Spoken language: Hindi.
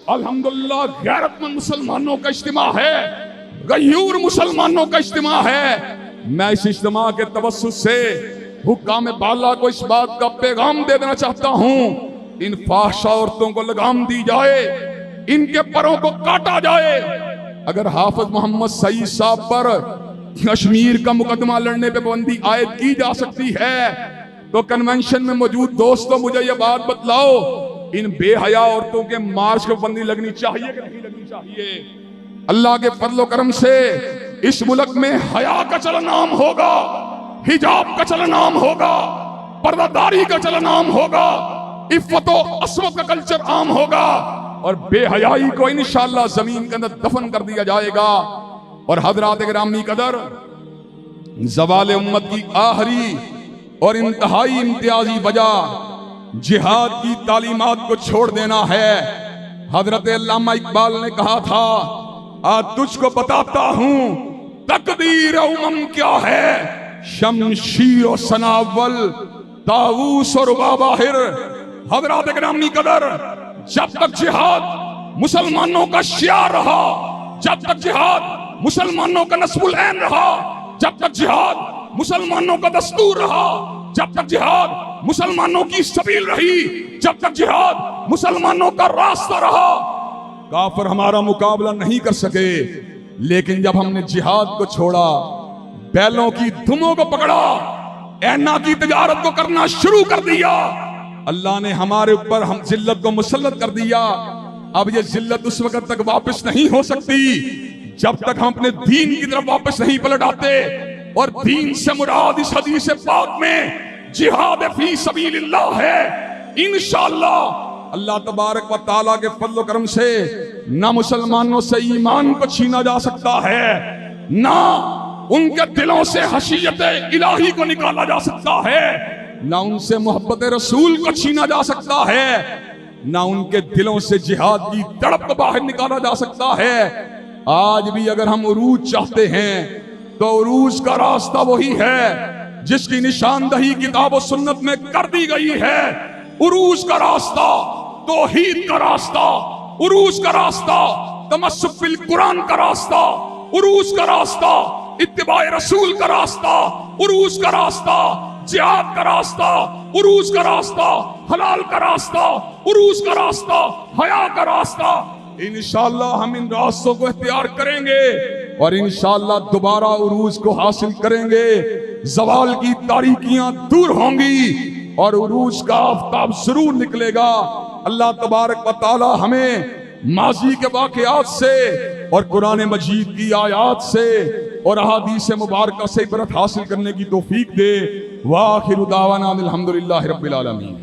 अल्हम्दुलिल्लाह गैरतमंद मुसलमानों का इज्तिमा है, गयूर मुसलमानों का इज्तिमा है। मैं इस इज्तिमा के तवस्सुस से हुक्काम बाला को इस बात का पैगाम दे देना चाहता हूँ, इन फाहशा औरतों को लगाम दी जाए, इनके परों को काटा जाए। अगर हाफिज मोहम्मद सईद साहब पर कश्मीर का मुकदमा लड़ने पे पाबंदी आयद की जा सकती है, तो कन्वेंशन में मौजूद दोस्तों मुझे ये बात बतलाओ, इन बेहया औरतों के मार्च को पाबंदी लगनी चाहिए कि नहीं लगनी चाहिए? अल्लाह के फजल करम से इस मुल्क में हया का चलन आम होगा, हिजाब का चलन आम होगा, पर्दादारी का चलन आम होगा, इफ्फत और असमत का कल्चर आम होगा, और बेहयाई को इंशाअल्लाह जमीन के अंदर दफन कर दिया जाएगा। और हजरात गिरामी कदर, ज़वाल उम्मत की आखिरी और इंतहाई इम्तियाजी वजह जिहाद की तालीमात को छोड़ देना है। हजरत अल्लामा इकबाल ने कहा था, आज तुझको बताता हूं तकदीर उमम क्या है, शमशीर और सनावल ताऊस और बाबाहिर। हजरात गिरामी कदर, जब तक जिहाद मुसलमानों का शियार रहा, जब तक जिहाद मुसलमानों का नस्बुल ऐन रहा, जब तक जिहाद मुसलमानों का दस्तूर रहा, जब तक जिहाद मुसलमानों की सबील रही, जब तक जिहाद मुसलमानों का रास्ता रहा, काफिर हमारा मुकाबला नहीं कर सके। लेकिन जब हमने जिहाद को छोड़ा, बैलों की धुमों को पकड़ा, ऐना की तिजारत को करना शुरू कर दिया, अल्लाह ने हमारे ऊपर हम जिल्लत को मुसल्लत कर दिया। अब ये जिल्लत उस वक्त तक वापस नहीं हो सकती जब तक हम अपने दीन की तरफ वापस नहीं पलट आते। और दीन से मुराद इस हदीस पाक में जिहाद फी सबीलिल्लाह है। इंशाअल्लाह अल्लाह तबारक व तआला के फज़ल व करम से ना मुसलमानों से ईमान को छीना जा सकता है, ना उनके दिलों से हशीयत इलाही को निकाला जा सकता है, ना उनसे मोहब्बत रसूल को छीना जा सकता है, ना उनके दिलों से जिहाद की तड़प को बाहर निकाला जा सकता है। आज भी अगर हम उरूज चाहते हैं तो उरूज का रास्ता वही है जिसकी निशानदही किताब और सुन्नत में कर दी गई है। उरूज का रास्ता तौहीद का रास्ता, उरूज का रास्ता तमस्सुक बिल कुरान का रास्ता, उरूज का रास्ता इत्तिबाए रसूल का रास्ता, उरूज का रास्ता जिहाद का रास्ता, उरूज का रास्ता हलाल का रास्ता, उरूज का रास्ता हया का रास्ता। इंशाअल्लाह हम इन रास्तों को इख्तियार करेंगे और इंशाअल्लाह दोबारा उरूज को हासिल करेंगे। ज़वाल की तारीकियां दूर होंगी और उरूज का आफताब जरूर निकलेगा। अल्लाह तबारक व तआला हमें माजी के वाक़यात से और कुरान मजीद की आयात से और अहादीस मुबारका से इबरत हासिल करने की तौफीक दे। व आखिरु दावाना अल्हम्दुलिल्लाहि रब्बिल आलमीन।